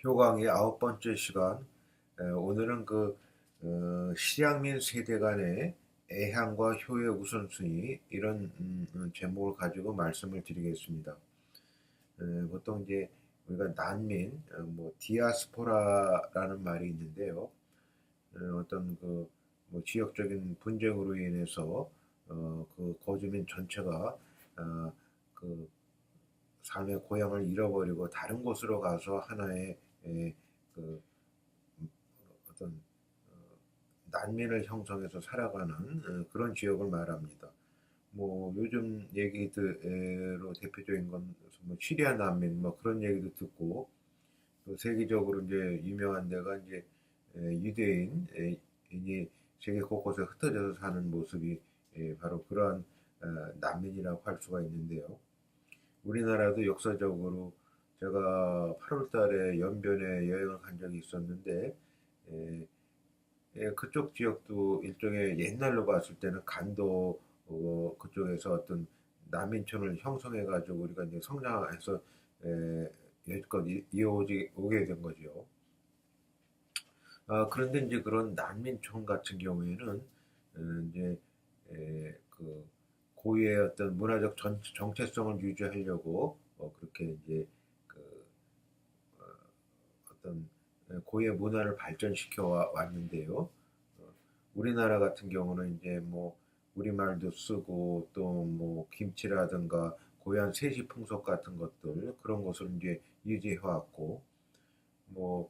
효강의 9번째 시간. 오늘은 실향민 세대 간의 애향과 효의 우선순위 이런 제목을 가지고 말씀을 드리겠습니다. 보통 이제 우리가 난민, 디아스포라라는 말이 있는데요. 어떤 뭐 지역적인 분쟁으로 인해서 그 거주민 전체가 그 삶의 고향을 잃어버리고 다른 곳으로 가서 하나의 그 어떤 난민을 형성해서 살아가는 그런 지역을 말합니다. 뭐 요즘 얘기들로 대표적인 건 뭐 시리아 난민 뭐 그런 얘기도 듣고, 또 세계적으로 이제 유명한 데가 이제 유대인이 세계 곳곳에 흩어져서 사는 모습이 바로 그러한 난민이라고 할 수가 있는데요. 우리나라도 역사적으로 제가 8월 달에 연변에 여행을 간 적이 있었는데, 에, 그쪽 지역도 일종의 옛날로 봤을 때는 간도 그쪽에서 어떤 난민촌을 형성해 가지고 우리가 이제 성장해서 여지껏 오게 된 거죠. 그런데 이제 그런 난민촌 같은 경우에는 이제 그 고유의 어떤 문화적 정체성을 유지하려고 그렇게 이제 그 어, 어떤 고유의 문화를 발전시켜 왔는데요. 우리나라 같은 경우는 이제 뭐 우리말도 쓰고 또 뭐 김치라든가 고유한 세시 풍속 같은 것들 그런 것을 이제 유지해 왔고, 뭐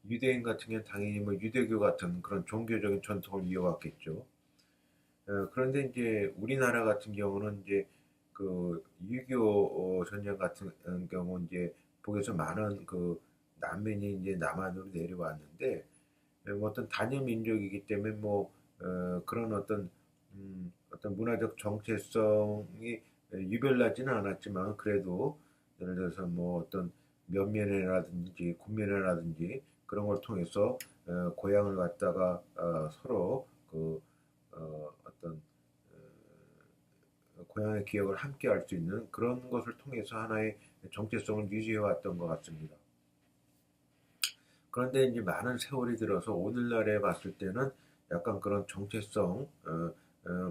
유대인 같은 경우는 당연히 뭐 유대교 같은 그런 종교적인 전통을 이어왔겠죠. 그런데 이제 우리나라 같은 경우는 이제 그 유교 전쟁 같은 경우 이제 북에서 많은 난민이 이제 남한으로 내려왔는데, 뭐 어떤 단일 민족이기 때문에 그런 어떤 문화적 정체성이 유별나지는 않았지만, 그래도 예를 들어서 뭐 어떤 면면회라든지 군면회라든지 그런 걸 통해서 고향을 갖다가 서로 어떤 고향의 기억을 함께 할 수 있는 그런 것을 통해서 하나의 정체성을 유지해 왔던 것 같습니다. 그런데 이제 많은 세월이 들어서 오늘날에 봤을 때는 약간 그런 정체성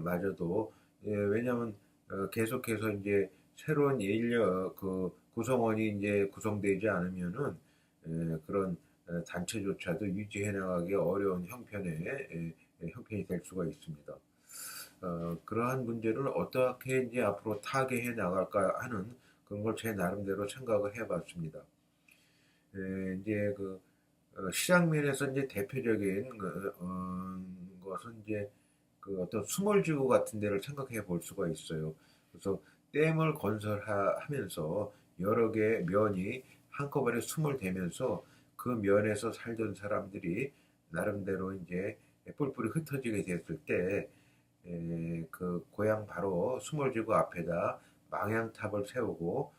마저도, 왜냐하면 계속해서 이제 새로운 인력 구성원이 이제 구성되지 않으면은 그런 단체조차도 유지해 나가기 어려운 형편이 될 수가 있습니다. 그러한 문제를 어떻게 이제 앞으로 타개해 나갈까 하는 그런 걸 제 나름대로 생각을 해봤습니다. 이제 시장면에서 이제 대표적인 것은 이제 어떤 수몰지구 같은 데를 생각해 볼 수가 있어요. 그래서 댐을 건설하면서 여러 개의 면이 한꺼번에 수몰되면서 그 면에서 살던 사람들이 나름대로 이제 뿔뿔이 흩어지게 됐을 때, 그 고향 바로 수몰지구 앞에다 망향탑을 세우고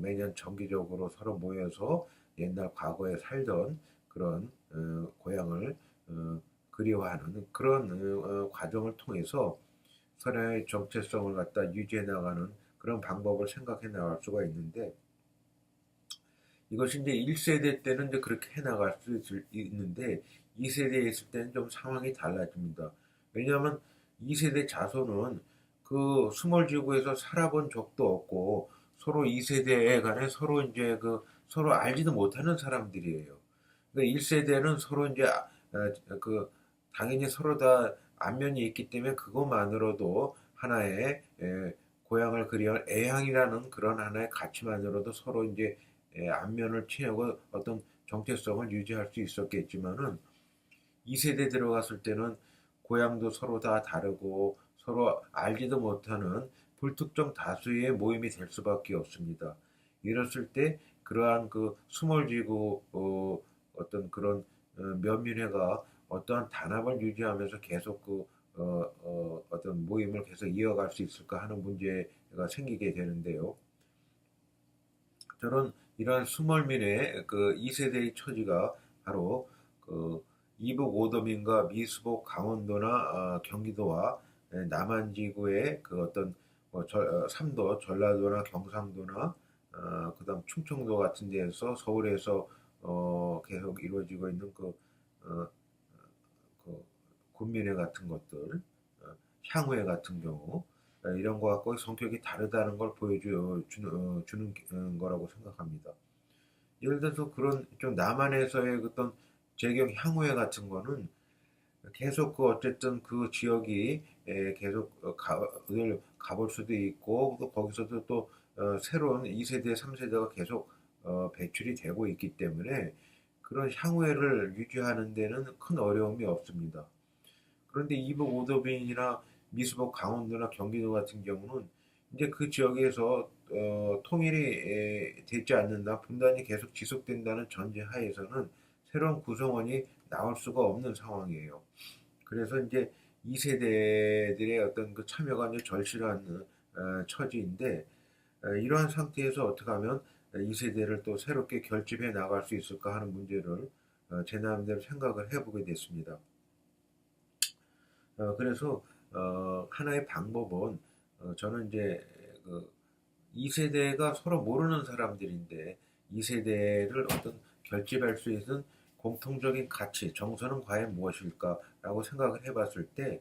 매년 정기적으로 서로 모여서 옛날 과거에 살던 그런 고향을 그리워하는 그런 과정을 통해서 서로의 정체성을 갖다 유지해 나가는 그런 방법을 생각해 나갈 수가 있는데, 이것이 이제 1세대 때는 이제 그렇게 해 나갈 수 있는데 2세대에 있을 때는 좀 상황이 달라집니다. 왜냐하면 2세대 자손은 그 수몰지구에서 살아본 적도 없고 서로 2세대 간에 서로 이제 서로 알지도 못하는 사람들이에요. 그러니까 1세대는 서로 이제 당연히 서로 다 안면이 있기 때문에 그것만으로도 하나의 고향을 그리운 애향이라는 그런 하나의 가치만으로도 서로 이제 안면을 채우고 어떤 정체성을 유지할 수 있었겠지만은 2세대 들어갔을 때는 고향도 서로 다 다르고 서로 알지도 못하는 불특정 다수의 모임이 될 수밖에 없습니다. 이랬을 때 그러한 수몰지구 어떤 그런 면민회가 어떠한 단합을 유지하면서 계속 어떤 모임을 계속 이어갈 수 있을까 하는 문제가 생기게 되는데요. 저는 이러한 수몰민의 2세대의 처지가 바로 이북 오도민과 미수복 강원도나 경기도와 남한지구의 삼도 전라도나 경상도나 그다음 충청도 같은 데에서 서울에서 계속 이루어지고 있는 어, 그 군민회 같은 것들, 향후회 같은 경우 이런 거하고 성격이 다르다는 걸 주는 거라고 생각합니다. 예를 들어서 그런 좀 남한에서의 어떤 제경 향후회 같은 거는 계속 어쨌든 그 지역이 계속 늘 가볼 수도 있고 또 거기서도 또 새로운 2세대, 3세대가 계속 배출이 되고 있기 때문에 그런 향후회를 유지하는 데는 큰 어려움이 없습니다. 그런데 이북 오도빈이나 미수복 강원도나 경기도 같은 경우는 이제 그 지역에서 통일이 되지 않는다, 분단이 계속 지속된다는 전제 하에서는 새로운 구성원이 나올 수가 없는 상황이에요. 그래서 이제 2세대들의 어떤 그 참여가 이제 절실한 처지인데 이러한 상태에서 어떻게 하면 2세대를 또 새롭게 결집해 나갈 수 있을까 하는 문제를 제 나름대로 생각을 해보게 됐습니다. 그래서 하나의 방법은 저는 이제 그 2세대가 서로 모르는 사람들인데 2세대를 어떤 결집할 수 있는 공통적인 가치, 정서는 과연 무엇일까라고 생각을 해봤을 때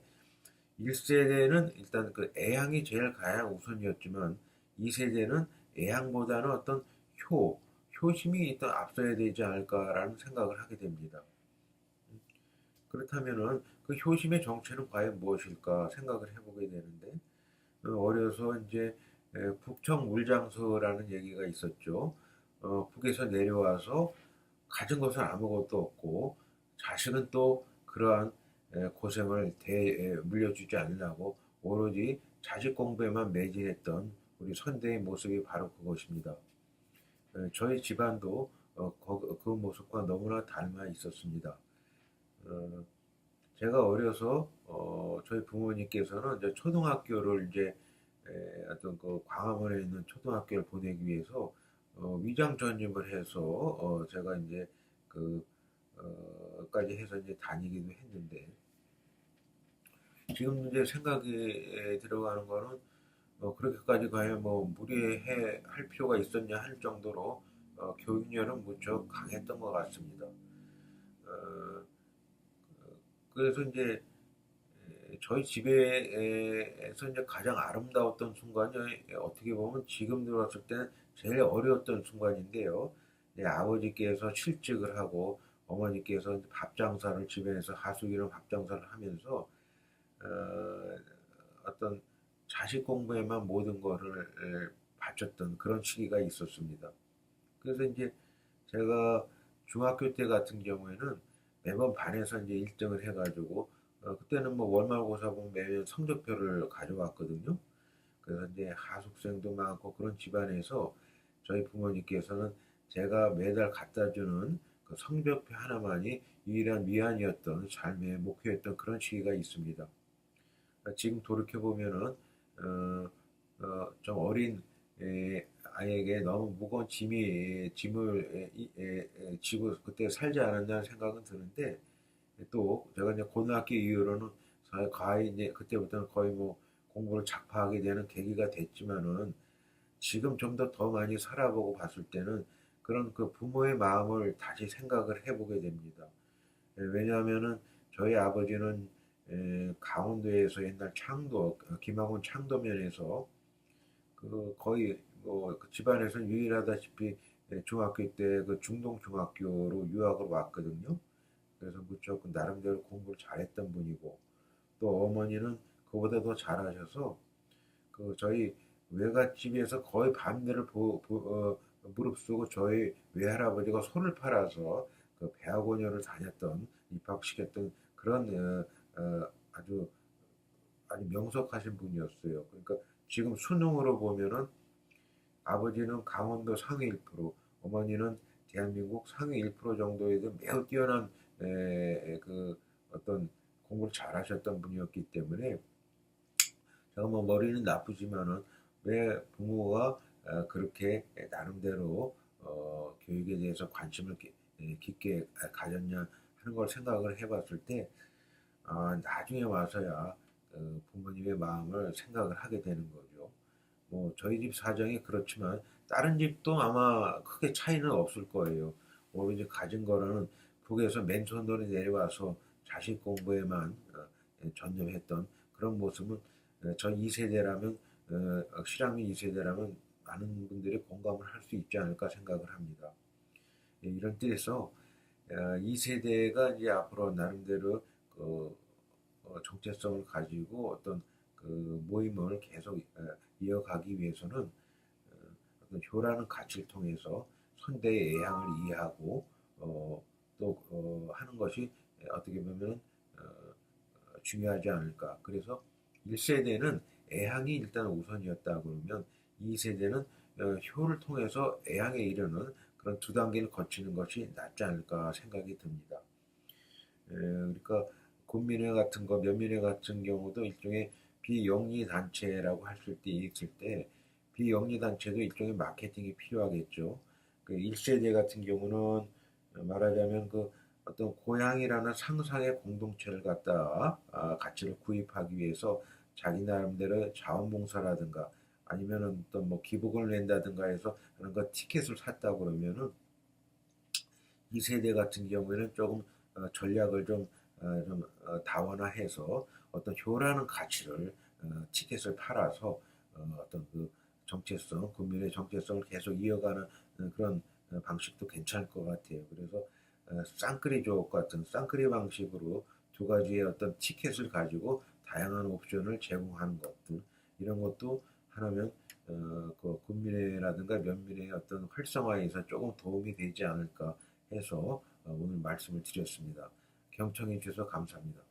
1세대는 일단 그 애향이 제일 가장 우선이었지만 2세대는 애향보다는 어떤 효심이 일단 앞서야 되지 않을까라는 생각을 하게 됩니다. 그렇다면은 그 효심의 정체는 과연 무엇일까 생각을 해보게 되는데 어려서 이제 북청 물장서라는 얘기가 있었죠. 북에서 내려와서 가진 것은 아무것도 없고 자식은 또 그러한 고생을 물려주지 않으려고 오로지 자식 공부에만 매진했던 우리 선대의 모습이 바로 그것입니다. 저희 집안도 그 모습과 너무나 닮아 있었습니다. 어, 제가 어려서 저희 부모님께서는 이제 초등학교를 이제 어떤 그 광화문에 있는 초등학교를 보내기 위해서 위장 전입을 해서 제가 이제 그 까지 해서 이제 다니기도 했는데 지금 이제 생각이 들어가는 거는 그렇게까지 과연 뭐 무리해 할 필요가 있었냐 할 정도로 교육열은 무척 강했던 것 같습니다. 어, 그래서 이제 저희 집에서 이제 가장 아름다웠던 순간이 어떻게 보면 지금 들어왔을 때는 제일 어려웠던 순간인데요. 아버지께서 실직을 하고 어머니께서 밥 장사를 집에서 하수기로 밥 장사를 하면서 어떤 자식 공부에만 모든 거를 바쳤던 그런 시기가 있었습니다. 그래서 이제 제가 중학교 때 같은 경우에는 매번 반에서 이제 1등을 해가지고 그때는 뭐 월말고사 보면 매년 성적표를 가져왔거든요. 그래서 이제 하숙생도 많고 그런 집안에서 저희 부모님께서는 제가 매달 갖다 주는 그 성적표 하나만이 유일한 위안이었던 삶의 목표였던 그런 시기가 있습니다. 지금 돌이켜 보면은 좀 어린 아이에게 너무 무거운 짐을 지고 그때 살지 않았냐는 생각은 드는데 또 제가 이제 고등학교 이후로는 거의 이제 그때부터는 거의 뭐 공부를 작파하게 되는 계기가 됐지만은 지금 좀 더 많이 살아보고 봤을 때는 그런 그 부모의 마음을 다시 생각을 해보게 됩니다. 왜냐하면은 저희 아버지는 강원도에서 옛날 김학원 창도면에서 그 거의 뭐그 집안에서 유일하다시피 중학교 때 그 중동중학교로 유학을 왔거든요. 그래서 무척 나름대로 공부를 잘했던 분이고 또 어머니는 그보다 더 잘하셔서 그 저희 외갓집에서 거의 밤새를 무릅쓰고 저희 외할아버지가 소를 팔아서 그 배학원여를 다녔던 입학시켰던 그런 아주 아주 명석하신 분이었어요. 그러니까 지금 수능으로 보면은 아버지는 강원도 상위 1%, 어머니는 대한민국 상위 1% 정도의 매우 뛰어난 그 어떤 공부를 잘하셨던 분이었기 때문에 제가 뭐 머리는 나쁘지만은 왜 부모가 그렇게 나름대로 교육에 대해서 관심을 깊게 가졌냐 하는 걸 생각을 해봤을 때 나중에 와서야 부모님의 마음을 생각을 하게 되는 거죠. 뭐 저희 집 사정이 그렇지만 다른 집도 아마 크게 차이는 없을 거예요. 오로지 가진 거로는 북에서 맨손으로 내려와서 자식 공부에만 전념했던 그런 모습은 저 2세대라면 실향민 2세대라면 많은 분들이 공감을 할 수 있지 않을까 생각을 합니다. 이런 뜻에서 2세대가 이제 앞으로 나름대로 그 정체성을 가지고 어떤 그 모임을 계속 이어가기 위해서는 어떤 효라는 가치를 통해서 선대의 애향을 이해하고 또 하는 것이 어떻게 보면 중요하지 않을까. 그래서 1세대는 애향이 일단 우선이었다 그러면 2세대는 효를 통해서 애향에 이르는 그런 두 단계를 거치는 것이 낫지 않을까 생각이 듭니다. 그러니까 군민회 같은 거, 면민회 같은 경우도 일종의 비영리 단체라고 할 때 있을 때 비영리 단체도 일종의 마케팅이 필요하겠죠. 그 1세대 같은 경우는 말하자면 그 어떤 고향이라는 상상의 공동체를 갖다 가치를 구입하기 위해서 자기 나름대로 자원봉사라든가 아니면 어떤 뭐 기부금을 낸다든가 해서 그런 거 티켓을 샀다 그러면은 2세대 같은 경우에는 조금 전략을 다원화해서 어떤 효라는 가치를 티켓을 팔아서 어떤 그 정체성, 국민의 정체성을 계속 이어가는 그런 방식도 괜찮을 것 같아요. 그래서 쌍끌이족 같은 쌍끌이 방식으로 두 가지의 어떤 티켓을 가지고 다양한 옵션을 제공하는 것들 이런 것도 하나면 그 군민회라든가 면민회의 어떤 활성화에서 조금 도움이 되지 않을까 해서 오늘 말씀을 드렸습니다. 경청해 주셔서 감사합니다.